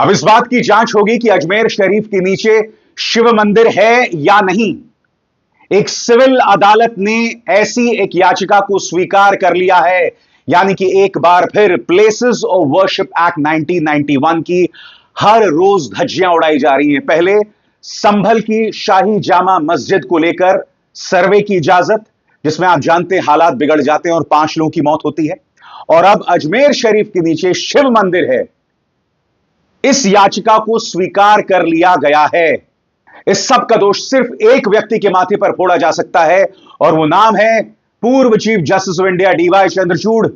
अब इस बात की जांच होगी कि अजमेर शरीफ के नीचे शिव मंदिर है या नहीं। एक सिविल अदालत ने ऐसी एक याचिका को स्वीकार कर लिया है, यानी कि एक बार फिर प्लेसेस ऑफ वर्शिप एक्ट 1991 की हर रोज धज्जियां उड़ाई जा रही हैं। पहले संभल की शाही जामा मस्जिद को लेकर सर्वे की इजाजत, जिसमें आप जानते हैं हालात बिगड़ जाते हैं और 5 लोगों की मौत होती है। और अब अजमेर शरीफ के नीचे शिव मंदिर है, इस याचिका को स्वीकार कर लिया गया है। इस सब का दोष सिर्फ एक व्यक्ति के माथे पर फोड़ा जा सकता है, और वो नाम है पूर्व chief justice of India DY Chandrachud,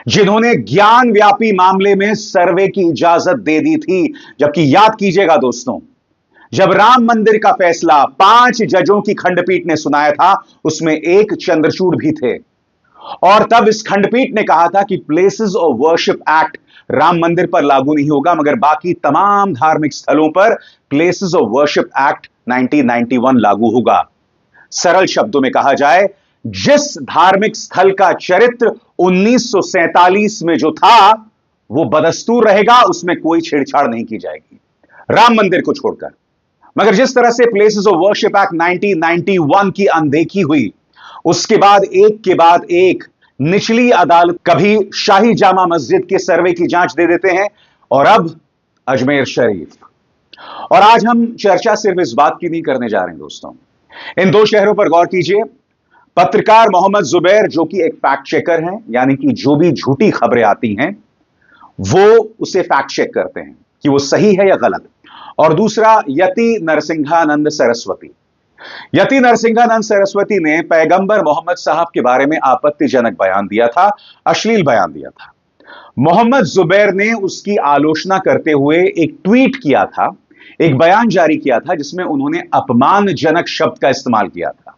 जिन्होंने ज्ञान व्यापी मामले में सर्वे की इजाजत दे दी थी। जबकि याद कीजिएगा दोस्तों, जब राम मंदिर का फैसला 5 जजों की खंडपीठ ने सुनाया था, उसमें एक चंद्रचूड़ भी थे। और तब इस खंडपीठ ने कहा था कि places of worship act Ram मंदिर पर लागू नहीं होगा, मगर बाकी तमाम धार्मिक स्थलों पर प्लेसेस ऑफ वर्शिप एक्ट 1991 लागू होगा। सरल शब्दों में कहा जाए, जिस धार्मिक स्थल का चरित्र 1947 में जो था वो बदस्तूर रहेगा, उसमें कोई छेड़छाड़ नहीं की जाएगी, राम मंदिर को छोड़कर। मगर जिस तरह से प्लेसेस ऑफ वर्शिप एक्ट 1991 की अनदेखी हुई, उसके बाद एक निचली अदालत कभी शाही जामा मस्जिद के सर्वे की जांच दे देते हैं, और अब अजमेर शरीफ। और आज हम चर्चा सिर्फ इस बात की नहीं करने जा रहे हैं दोस्तों, इन 2 शहरों पर गौर कीजिए। पत्रकार मोहम्मद जुबैर, जो कि एक फैक्ट चेकर हैं, यानी कि जो भी झूठी खबरें आती हैं वो उसे फैक्ट चेक करते हैं कि वो सही है या गलत। और दूसरा, यति नरसिंहानंद सरस्वती। यति नरसिंहानंद सरस्वती ने पैगंबर मोहम्मद साहब के बारे में आपत्तिजनक बयान दिया था, अश्लील बयान दिया था। मोहम्मद जुबैर ने उसकी आलोचना करते हुए एक ट्वीट किया था, एक बयान जारी किया था, जिसमें उन्होंने अपमानजनक शब्द का इस्तेमाल किया था।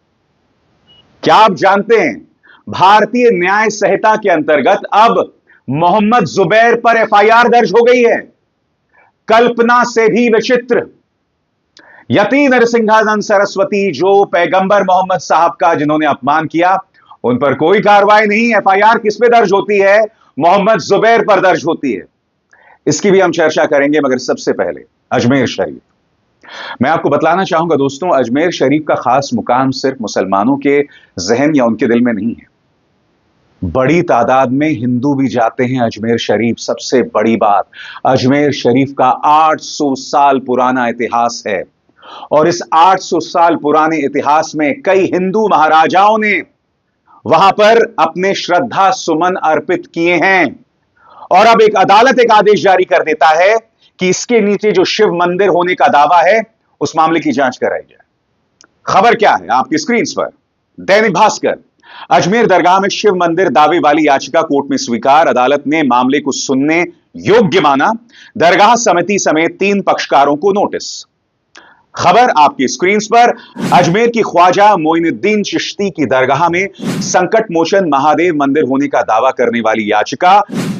क्या आप जानते हैं, भारतीय न्याय संहिता के अंतर्गत अब मोहम्मद जुबैर पर एफआईआर दर्ज हो गई है। कल्पना से भी विचित्र, यति नरसिंहानंद सरस्वती, जो पैगंबर मोहम्मद साहब का जिन्होंने अपमान किया, उन पर कोई कार्रवाई नहीं। एफआईआर किस पे दर्ज होती है? मोहम्मद जुबैर पर दर्ज होती है। इसकी भी हम चर्चा करेंगे, मगर सबसे पहले अजमेर शरीफ। मैं आपको बतलाना चाहूंगा दोस्तों, अजमेर शरीफ का खास मुकाम सिर्फ मुसलमानों के जहन या उनके दिल में नहीं है, बड़ी तादाद में हिंदू भी जाते हैं अजमेर शरीफ। सबसे बड़ी बात, अजमेर शरीफ का 800 साल पुराना इतिहास है, और इस 800 साल पुराने इतिहास में कई हिंदू महाराजाओं ने वहां पर अपने श्रद्धा सुमन अर्पित किए हैं। और अब एक अदालत एक आदेश जारी कर देता है कि इसके नीचे जो शिव मंदिर होने का दावा है, उस मामले की जांच कराई जाए। खबर क्या है आपकी स्क्रीन पर, दैनिक भास्कर। अजमेर दरगाह में शिव मंदिर दावे वाली याचिका कोर्ट में स्वीकार, अदालत ने मामले को सुनने योग्य माना, दरगाह समिति समेत 3 पक्षकारों को नोटिस। खबर आपकी स्क्रीन पर, अजमेर की ख्वाजा मोइनुद्दीन चिश्ती की दरगाह में संकट मोचन महादेव मंदिर होने का दावा करने वाली याचिका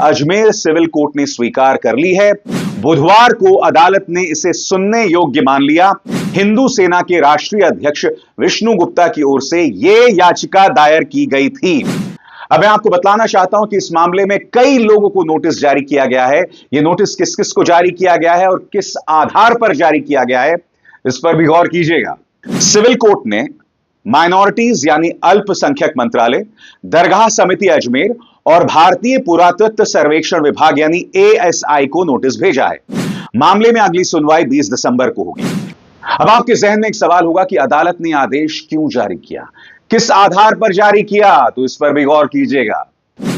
अजमेर सिविल कोर्ट ने स्वीकार कर ली है। बुधवार को अदालत ने इसे सुनने योग्य मान लिया। हिंदू सेना के राष्ट्रीय अध्यक्ष विष्णु गुप्ता की ओर से यह याचिका दायर की गई थी। अब मैं आपको बतलाना चाहता हूं कि इस मामले में कई लोगों को नोटिस जारी किया गया है। यह नोटिस किस किस को जारी किया गया है और किस आधार पर जारी किया गया है, इस पर भी गौर कीजिएगा। सिविल कोर्ट ने माइनॉरिटीज यानी अल्पसंख्यक मंत्रालय, दरगाह समिति अजमेर और भारतीय पुरातत्व सर्वेक्षण विभाग यानी एएसआई को नोटिस भेजा है। मामले में अगली सुनवाई 20 दिसंबर को होगी। अब आपके जहन में एक सवाल होगा कि अदालत ने आदेश क्यों जारी किया, किस आधार पर जारी किया, तो इस पर भी गौर कीजिएगा।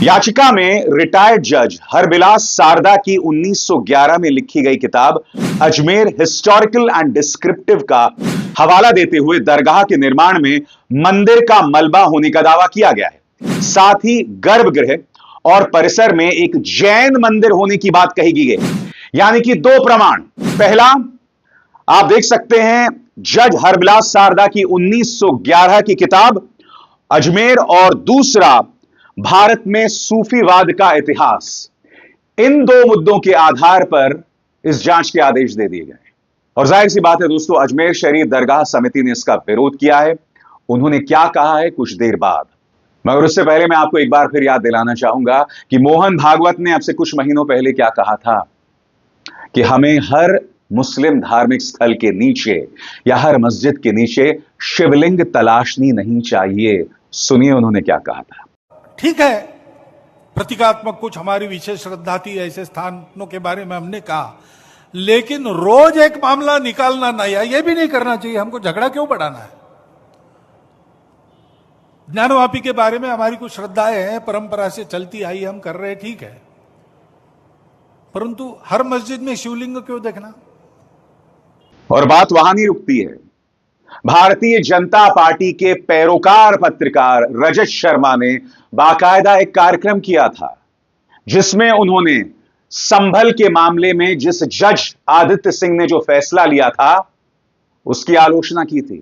याचिका में रिटायर्ड जज हरबिलास सारदा की 1911 में लिखी गई किताब अजमेर हिस्टोरिकल एंड डिस्क्रिप्टिव का हवाला देते हुए दरगाह के निर्माण में मंदिर का मलबा होने का दावा किया गया है। साथ ही गर्भगृह और परिसर में एक जैन मंदिर होने की बात कही गई है। यानी कि 2 प्रमाण, पहला आप देख सकते हैं जज हरबिलास सारदा की 1911 की किताब अजमेर, और दूसरा भारत में सूफीवाद का इतिहास। इन 2 मुद्दों के आधार पर इस जांच के आदेश दे दिए गए। और जाहिर सी बात है दोस्तों, अजमेर शरीफ दरगाह समिति ने इसका विरोध किया है। उन्होंने क्या कहा है कुछ देर बाद, मगर उससे पहले मैं आपको एक बार फिर याद दिलाना चाहूंगा कि मोहन भागवत ने अब से कुछ महीनों पहले क्या कहा था कि हमें हर मुस्लिम धार्मिक स्थल के नीचे या हर मस्जिद के नीचे शिवलिंग तलाशनी नहीं चाहिए। सुनिए उन्होंने क्या कहा था। ठीक है, प्रतीकात्मक कुछ हमारी विशेष श्रद्धा थी, ऐसे स्थानों के बारे में हमने कहा, लेकिन रोज एक मामला निकालना नया, यह भी नहीं करना चाहिए। हमको झगड़ा क्यों बढ़ाना है? ज्ञानवापी के बारे में हमारी कुछ श्रद्धाएं हैं, परंपरा से चलती आई, हम कर रहे, ठीक है, परंतु हर मस्जिद में शिवलिंग क्यों देखना? और बात वहां नहीं रुकती है। भारतीय जनता पार्टी के पैरोकार पत्रकार रजत शर्मा ने बाकायदा एक कार्यक्रम किया था जिसमें उन्होंने संभल के मामले में जिस जज आदित्य सिंह ने जो फैसला लिया था उसकी आलोचना की थी।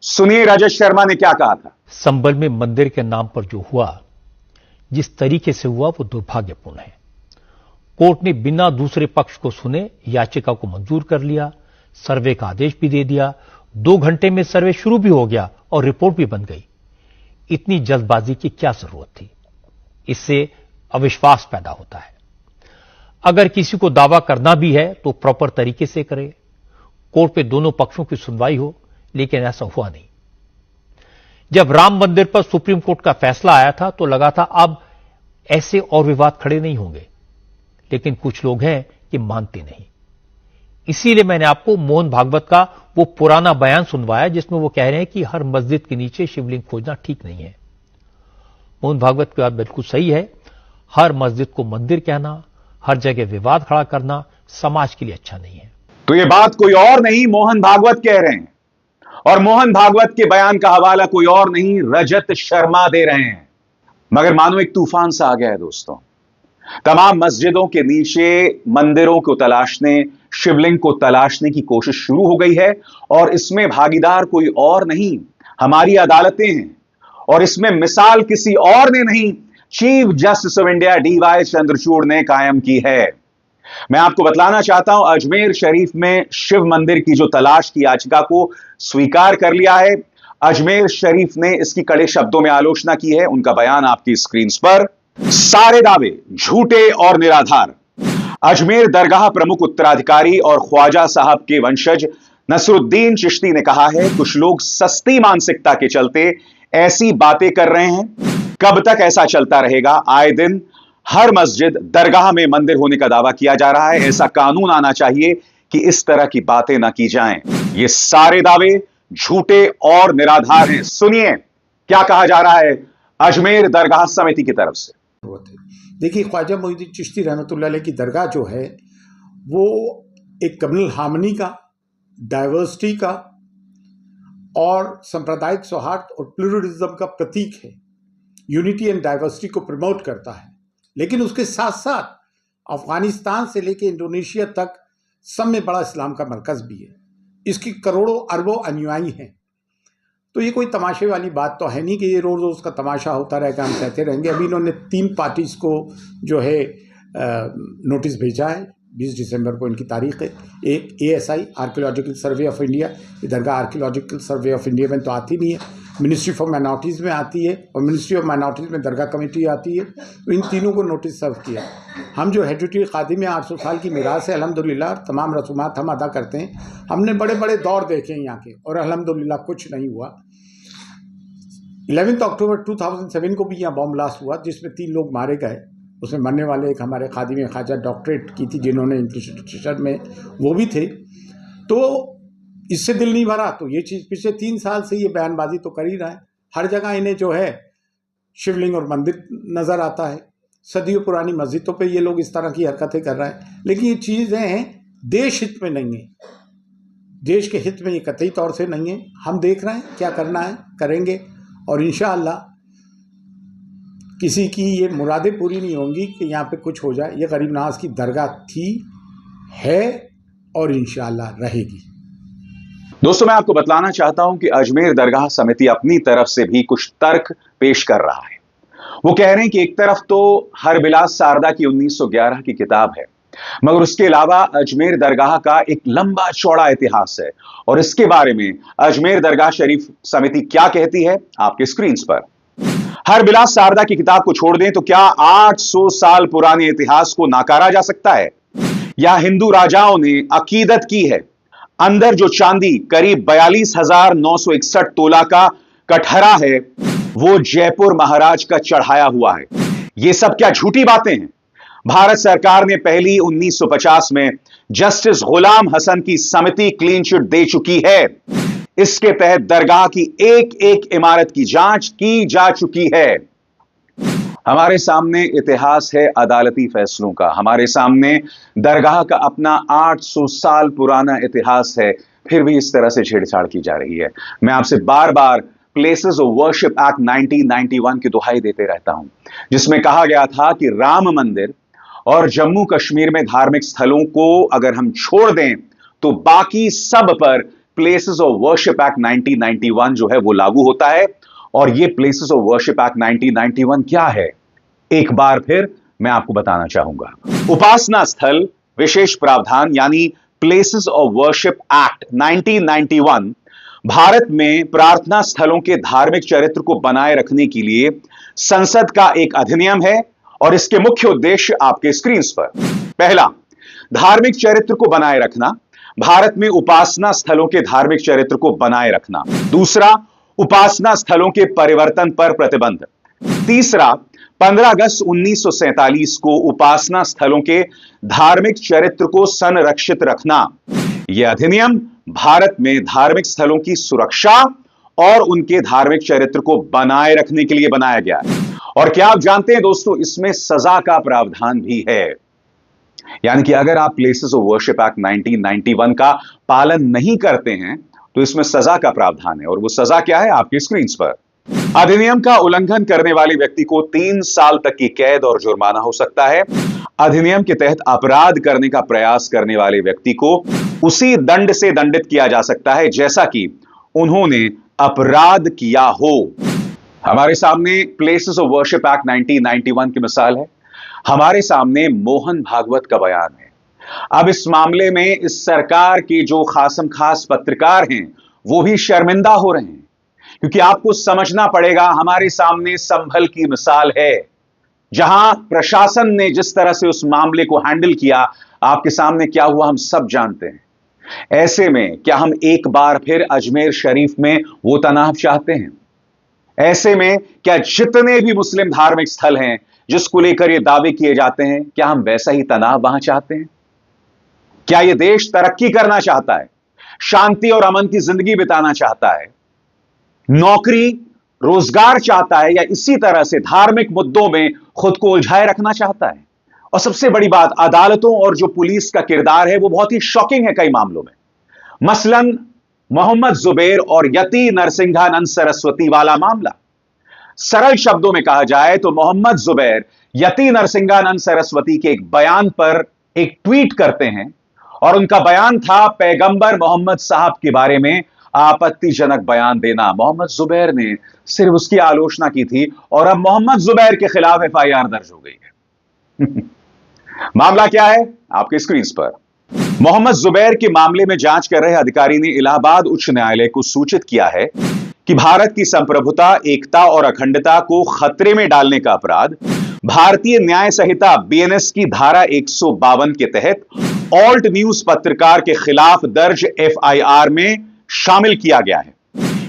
सुनिए रजत शर्मा ने क्या कहा था। संभल में मंदिर के नाम पर जो हुआ, जिस तरीके से हुआ, वो दुर्भाग्यपूर्ण है। कोर्ट ने बिना दूसरे पक्ष को सुने याचिका को मंजूर कर लिया, सर्वे का आदेश भी दे दिया, 2 घंटे में सर्वे शुरू भी हो गया और रिपोर्ट भी बन गई। इतनी जल्दबाजी की क्या जरूरत थी? इससे अविश्वास पैदा होता है। अगर किसी को दावा करना भी है तो प्रॉपर तरीके से करे, कोर्ट पे दोनों पक्षों की सुनवाई हो, लेकिन ऐसा हुआ नहीं। जब राम मंदिर पर सुप्रीम कोर्ट का फैसला आया था तो लगा था अब ऐसे और विवाद खड़े नहीं होंगे, लेकिन कुछ लोग हैं कि मानते नहीं। इसीलिए मैंने आपको मोहन भागवत का वो पुराना बयान सुनवाया जिसमें वो कह रहे हैं कि हर मस्जिद के नीचे शिवलिंग खोजना ठीक नहीं है। मोहन भागवत की बात बिल्कुल सही है। हर मस्जिद को मंदिर कहना, हर जगह विवाद खड़ा करना समाज के लिए अच्छा नहीं है। तो ये बात कोई और नहीं, मोहन भागवत कह रहे हैं, और मोहन भागवत के बयान का हवाला कोई और नहीं, रजत शर्मा दे रहे हैं। मगर मानो एक तूफान सा आ गया है दोस्तों। तमाम मस्जिदों के नीचे मंदिरों को तलाशने, शिवलिंग को तलाशने की कोशिश शुरू हो गई है, और इसमें भागीदार कोई और नहीं, हमारी अदालतें हैं। और इसमें मिसाल किसी और ने नहीं, chief justice of India DY Chandrachud ने कायम की है। मैं आपको बतलाना चाहता हूं, अजमेर शरीफ में शिव मंदिर की जो तलाश की याचिका को स्वीकार कर लिया है। अजमेर शरीफ ने इसकी कड़े शब्दों में आलोचना की है। उनका बयान आपकी स्क्रीन पर। सारे दावे झूठे और निराधार। अजमेर दरगाह प्रमुख उत्तराधिकारी और ख्वाजा साहब के वंशज नसरुद्दीन चिश्ती ने कहा है, कुछ लोग सस्ती मानसिकता के चलते ऐसी बातें कर रहे हैं। कब तक ऐसा चलता रहेगा? आए दिन हर मस्जिद दरगाह में मंदिर होने का दावा किया जा रहा है। ऐसा कानून आना चाहिए कि इस तरह की बातें ना की जाएं। ये सारे दावे झूठे और निराधार हैं। सुनिए क्या कहा जा रहा है अजमेर दरगाह समिति की तरफ से। देखिए, ख्वाजा मोइनुद्दीन चिश्ती रहमतुल्लाह अलैह की दरगाह जो है वो एक कम्युनल हार्मनी का, डाइवर्सिटी का और सांप्रदायिक सौहार्द और प्लूरलिज्म का प्रतीक है। यूनिटी एंड डाइवर्सिटी को प्रमोट करता है, लेकिन उसके साथ साथ अफगानिस्तान से लेकर इंडोनेशिया तक सब में बड़ा इस्लाम का मरकज भी है। इसकी करोड़ों अरबों अनुयायी हैं। तो ये कोई तमाशे वाली बात तो है नहीं कि ये रोज़ रोज़ का तमाशा होता रहेगा, हम कहते रहेंगे। अभी इन्होंने 3 पार्टीज़ को जो है नोटिस भेजा है। 20 दिसंबर को इनकी तारीख है। एक ASI archaeological survey of India, ये दरगाह आर्कियोलॉजिकल सर्वे ऑफ इंडिया में तो आती नहीं है, मिनिस्ट्री फॉर माइनॉरिटीज़ में आती है, और मिनिस्ट्री ऑफ माइनॉरिटीज़ में दरगाह कमेटी आती है। तो इन तीनों को नोटिस सर्व किया। हम जो हेरिटेज खादिम 800 साल की मीरास है, अल्हम्दुलिल्लाह तमाम रसूमात हम अदा करते हैं। हमने बड़े बड़े दौर देखे हैं यहाँ के, और अल्हम्दुलिल्लाह कुछ नहीं हुआ। 11 अक्टूबर 2007 को भी यहाँ बॉम्ब ब्लास्ट हुआ जिसमें 3 लोग मारे गए। उसमें मरने वाले एक हमारे खादिम ख्वाजा डॉक्टरेट की थी जिन्होंने इंफ्रास्ट्रक्चर में वो भी थे। तो इससे दिल नहीं भरा। तो ये चीज़ पिछले 3 साल से ये बयानबाजी तो कर ही रहा है। हर जगह इन्हें जो है शिवलिंग और मंदिर नज़र आता है। सदियों पुरानी मस्जिदों पे ये लोग इस तरह की हरकतें कर रहे हैं, लेकिन ये चीज़ें हैं देश हित में नहीं है, देश के हित में ये कतई तौर से नहीं है। हम देख रहे हैं क्या करना है, करेंगे, और इंशाअल्लाह किसी की ये मुरादें पूरी नहीं होंगी कि यहाँ पे कुछ हो जाए। ये गरीब नवाज की दरगाह थी, है और इंशाअल्लाह रहेगी। दोस्तों, मैं आपको बतलाना चाहता हूं कि अजमेर दरगाह समिति अपनी तरफ से भी कुछ तर्क पेश कर रहा है। वो कह रहे हैं कि एक तरफ तो हरबिलास सारदा की 1911 की किताब है, मगर उसके अलावा अजमेर दरगाह का एक लंबा चौड़ा इतिहास है, और इसके बारे में अजमेर दरगाह शरीफ समिति क्या कहती है आपके स्क्रीन पर। हरबिलास सारदा की किताब को छोड़ दें तो क्या 800 साल पुराने इतिहास को नकारा जा सकता है? या हिंदू राजाओं ने अकीदत की है अंदर जो चांदी करीब 42,961 तोला का कटहरा है वो जयपुर महाराज का चढ़ाया हुआ है? ये सब क्या झूठी बातें हैं? भारत सरकार ने पहली 1950 में जस्टिस गुलाम हसन की समिति क्लीन चिट दे चुकी है। इसके तहत दरगाह की एक एक इमारत की जांच की जा चुकी है। हमारे सामने इतिहास है अदालती फैसलों का, हमारे सामने दरगाह का अपना 800 साल पुराना इतिहास है, फिर भी इस तरह से छेड़छाड़ की जा रही है। मैं आपसे बार बार प्लेसेस ऑफ वर्शिप एक्ट 1991 की दुहाई देते रहता हूं, जिसमें कहा गया था कि राम मंदिर और जम्मू कश्मीर में धार्मिक स्थलों को अगर हम छोड़ दें तो बाकी सब पर प्लेसेस ऑफ वर्शिप एक्ट 1991 जो है वो लागू होता है। और ये प्लेसेस ऑफ वर्शिप एक्ट 1991 क्या है, एक बार फिर मैं आपको बताना चाहूंगा। उपासना स्थल विशेष प्रावधान यानी places of worship act 1991 Bharat में प्रार्थना स्थलों के धार्मिक चरित्र को बनाए रखने के लिए संसद का एक अधिनियम है और इसके मुख्य उद्देश्य आपके स्क्रीन पर। पहला, धार्मिक चरित्र को बनाए रखना, भारत में उपासना स्थलों के धार्मिक चरित्र को बनाए रखना। दूसरा, उपासना स्थलों के परिवर्तन पर प्रतिबंध। तीसरा, 15 अगस्त 1947 को उपासना स्थलों के धार्मिक चरित्र को संरक्षित रखना। यह अधिनियम भारत में धार्मिक स्थलों की सुरक्षा और उनके धार्मिक चरित्र को बनाए रखने के लिए बनाया गया है। और क्या आप जानते हैं दोस्तों, इसमें सजा का प्रावधान भी है। यानी कि अगर आप प्लेसेस ऑफ वर्शिप एक्ट 1991 का पालन नहीं करते हैं तो इसमें सजा का प्रावधान है। और वो सजा क्या है, आपकी स्क्रीन पर। अधिनियम का उल्लंघन करने वाले व्यक्ति को 3 साल तक की कैद और जुर्माना हो सकता है। अधिनियम के तहत अपराध करने का प्रयास करने वाले व्यक्ति को उसी दंड से दंडित किया जा सकता है जैसा कि उन्होंने अपराध किया हो। हमारे सामने प्लेसेस ऑफ वर्शिप एक्ट 1991 की मिसाल है, हमारे सामने मोहन भागवत का बयान है। अब इस मामले में इस सरकार के जो खासम खास पत्रकार हैं वो भी शर्मिंदा हो रहे हैं, क्योंकि आपको समझना पड़ेगा हमारे सामने संभल की मिसाल है, जहां प्रशासन ने जिस तरह से उस मामले को हैंडल किया, आपके सामने क्या हुआ हम सब जानते हैं। ऐसे में क्या हम एक बार फिर अजमेर शरीफ में वो तनाव चाहते हैं? ऐसे में क्या जितने भी मुस्लिम धार्मिक स्थल हैं जिसको लेकर ये दावे किए जाते हैं, क्या हम वैसा ही तनाव वहां चाहते हैं? क्या यह देश तरक्की करना चाहता है, शांति और अमन की जिंदगी बिताना चाहता है, नौकरी रोजगार चाहता है, या इसी तरह से धार्मिक मुद्दों में खुद को उलझाए रखना चाहता है? और सबसे बड़ी बात, अदालतों और जो पुलिस का किरदार है वो बहुत ही शॉकिंग है कई मामलों में। मसलन मोहम्मद जुबैर और यति नरसिंहानंद सरस्वती वाला मामला। सरल शब्दों में कहा जाए तो मोहम्मद जुबैर यति नरसिंहानंद सरस्वती के एक बयान पर एक ट्वीट करते हैं और उनका बयान था पैगंबर मोहम्मद साहब के बारे में आपत्तिजनक बयान देना। मोहम्मद जुबैर ने सिर्फ उसकी आलोचना की थी और अब मोहम्मद जुबैर के खिलाफ FIR दर्ज हो गई है। मामला क्या है, आपके स्क्रीन पर। मोहम्मद जुबैर के मामले में जांच कर रहे अधिकारी ने इलाहाबाद उच्च न्यायालय को सूचित किया है कि भारत की संप्रभुता, एकता और अखंडता को खतरे में डालने का अपराध भारतीय न्याय संहिता BNS की धारा 152 के तहत ऑल्ट न्यूज पत्रकार के खिलाफ दर्ज FIR में शामिल किया गया है।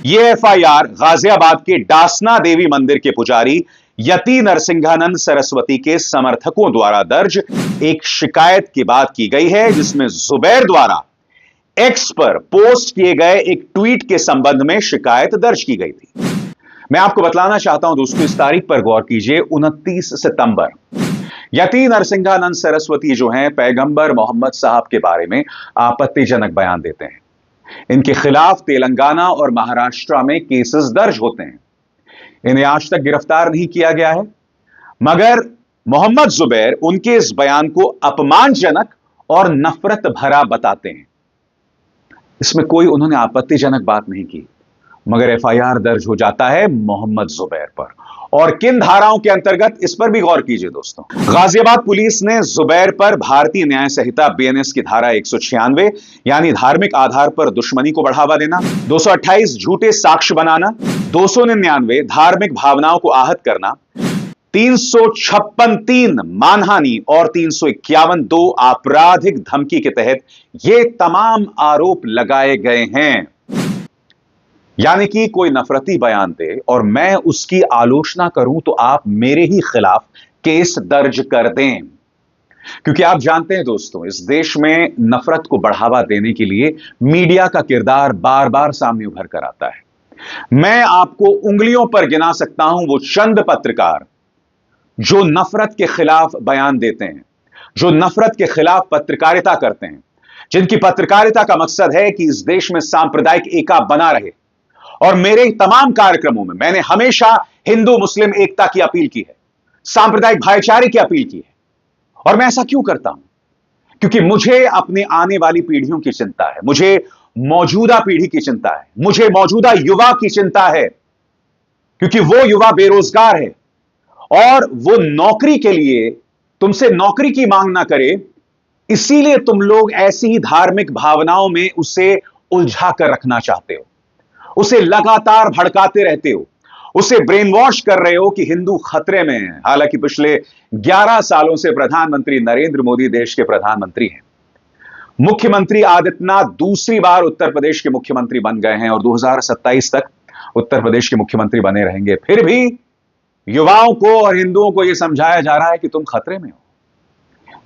यह FIR गाजियाबाद के डासना देवी मंदिर के पुजारी यति नरसिंहानंद सरस्वती के समर्थकों द्वारा दर्ज एक शिकायत के बाद की गई है, जिसमें जुबैर द्वारा X पर पोस्ट किए गए एक ट्वीट के संबंध में शिकायत दर्ज की गई थी। मैं आपको बतलाना चाहता हूं दोस्तों, इस तारीख पर गौर कीजिए, 29 सितंबर। यति नरसिंहानंद सरस्वती जो हैं पैगंबर मोहम्मद साहब के बारे में आपत्तिजनक बयान देते हैं। इनके खिलाफ तेलंगाना और महाराष्ट्र में केसेस दर्ज होते हैं। इन्हें आज तक गिरफ्तार नहीं किया गया है, मगर मोहम्मद जुबैर उनके इस बयान को अपमानजनक और नफरत भरा बताते हैं। इसमें कोई उन्होंने आपत्तिजनक बात नहीं की, मगर FIR दर्ज हो जाता है मोहम्मद जुबैर पर। और किन धाराओं के अंतर्गत, इस पर भी गौर कीजिए दोस्तों। गाजियाबाद पुलिस ने जुबैर पर भारतीय न्याय संहिता BNS की धारा 196 यानी धार्मिक आधार पर दुश्मनी को बढ़ावा देना, 228 झूठे साक्ष्य बनाना, 299 धार्मिक भावनाओं को आहत करना, 356 मानहानि और 351 दो आपराधिक धमकी के तहत ये तमाम आरोप लगाए गए हैं। यानी कि कोई नफरती बयान दे और मैं उसकी आलोचना करूं तो आप मेरे ही खिलाफ केस दर्ज कर दें। क्योंकि आप जानते हैं दोस्तों, इस देश में नफरत को बढ़ावा देने के लिए मीडिया का किरदार बार बार सामने उभर कर आता है। मैं आपको उंगलियों पर गिना सकता हूं वो चंद पत्रकार जो नफरत के खिलाफ बयान देते हैं, जो नफरत के खिलाफ पत्रकारिता करते हैं, जिनकी पत्रकारिता का मकसद है कि इस देश में सांप्रदायिक एकता बना रहे। और मेरे तमाम कार्यक्रमों में मैंने हमेशा हिंदू मुस्लिम एकता की अपील की है, सांप्रदायिक भाईचारे की अपील की है। और मैं ऐसा क्यों करता हूं? क्योंकि मुझे अपने आने वाली पीढ़ियों की चिंता है, मुझे मौजूदा पीढ़ी की चिंता है, मुझे मौजूदा युवा की चिंता है। क्योंकि वो युवा बेरोजगार है और वो नौकरी के लिए तुमसे नौकरी की मांग ना करे, इसीलिए तुम लोग ऐसी ही धार्मिक भावनाओं में उसे उलझा कर रखना चाहते हो, उसे लगातार भड़काते रहते हो, उसे ब्रेन वॉश कर रहे हो कि हिंदू खतरे में है। हालांकि पिछले 11 सालों से प्रधानमंत्री नरेंद्र मोदी देश के प्रधानमंत्री हैं। मुख्यमंत्री आदित्यनाथ दूसरी बार उत्तर प्रदेश के मुख्यमंत्री बन गए हैं और 2027 तक उत्तर प्रदेश के मुख्यमंत्री बने रहेंगे। फिर भी युवाओं को और हिंदुओं को यह समझाया जा रहा है कि तुम खतरे में हो।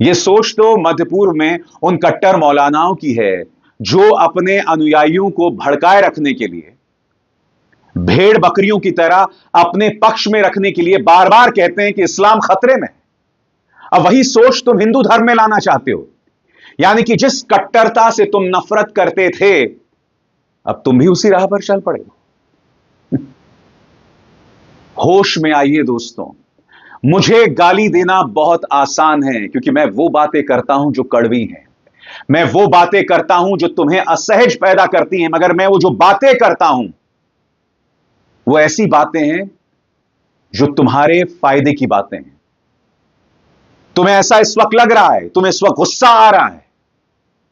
यह सोच तो मध्य पूर्व में उन कट्टर मौलानाओं की है जो अपने अनुयायियों को भड़काए रखने के लिए, भेड़ बकरियों की तरह अपने पक्ष में रखने के लिए बार बार कहते हैं कि इस्लाम खतरे में है। अब वही सोच तुम हिंदू धर्म में लाना चाहते हो। यानी कि जिस कट्टरता से तुम नफरत करते थे, अब तुम भी उसी राह पर चल पड़े हो। होश में आइए दोस्तों। मुझे गाली देना बहुत आसान है क्योंकि मैं वो बातें करता हूं जो कड़वी हैं, मैं वो बातें करता हूं जो तुम्हें असहज पैदा करती हैं, मगर मैं वो जो बातें करता हूं वो ऐसी बातें हैं जो तुम्हारे फायदे की बातें हैं। तुम्हें ऐसा इस वक्त लग रहा है, तुम्हें इस वक्त गुस्सा आ रहा है,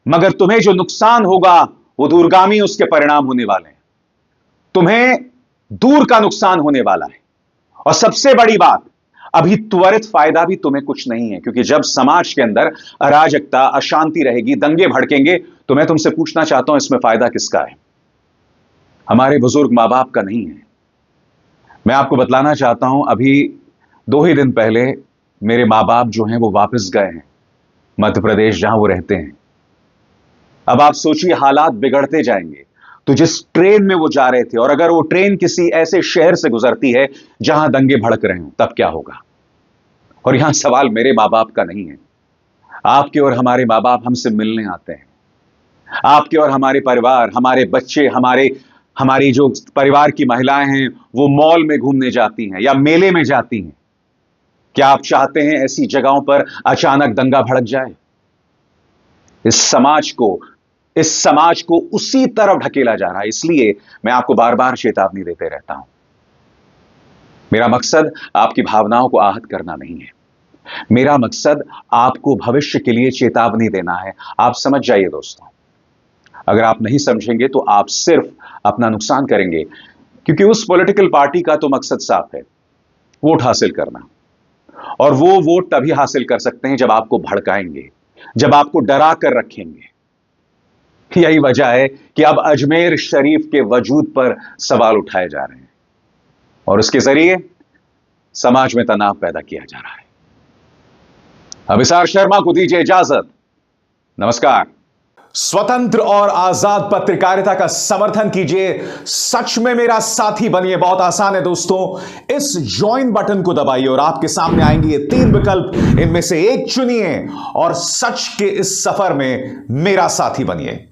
मगर तुम्हें जो नुकसान होगा वो दूरगामी उसके परिणाम होने वाले हैं। तुम्हें दूर का नुकसान होने वाला है। और सबसे बड़ी बात, अभी त्वरित फायदा भी तुम्हें कुछ नहीं है, क्योंकि जब समाज के अंदर अराजकता, अशांति रहेगी, दंगे भड़केंगे, तो मैं तुमसे पूछना चाहता हूं इसमें फायदा किसका है? हमारे बुजुर्ग मां बाप का नहीं है। मैं आपको बतलाना चाहता हूं, अभी 2 ही दिन पहले मेरे मां बाप जो हैं वो वापस गए हैं मध्य प्रदेश, जहां वो रहते हैं। अब आप सोचिए, हालात बिगड़ते जाएंगे। तो जिस ट्रेन में वो जा रहे थे, और अगर वो ट्रेन किसी ऐसे शहर से गुजरती है जहां दंगे भड़क रहे हो, तब क्या होगा? और यहां सवाल मेरे मां बाप का नहीं है। आपके और हमारे मां बाप हमसे मिलने आते हैं। आपके और हमारे परिवार, हमारे बच्चे, हमारी जो परिवार की महिलाएं हैं वो मॉल में घूमने जाती हैं या मेले में जाती हैं। क्या आप चाहते हैं ऐसी जगहों पर अचानक दंगा भड़क जाए? इस समाज को उसी तरफ ढकेला जा रहा है। इसलिए मैं आपको बार बार चेतावनी देते रहता हूं। मेरा मकसद आपकी भावनाओं को आहत करना नहीं है, मेरा मकसद आपको भविष्य के लिए चेतावनी देना है। आप समझ जाइए दोस्तों। अगर आप नहीं समझेंगे तो आप सिर्फ अपना नुकसान करेंगे, क्योंकि उस पॉलिटिकल पार्टी का तो मकसद साफ है, वोट हासिल करना। और वो वोट तभी हासिल कर सकते हैं जब आपको भड़काएंगे, जब आपको डरा कर रखेंगे। यही वजह है कि अब अजमेर शरीफ के वजूद पर सवाल उठाए जा रहे हैं और उसके जरिए समाज में तनाव पैदा किया जा रहा है। अभिसार शर्मा को दीजिए इजाजत। नमस्कार। स्वतंत्र और आजाद पत्रकारिता का समर्थन कीजिए, सच में मेरा साथी बनिए। बहुत आसान है दोस्तों, इस ज्वाइन बटन को दबाइए और आपके सामने आएंगे ये 3 विकल्प, इनमें से एक चुनिए और सच के इस सफर में मेरा साथी बनिए।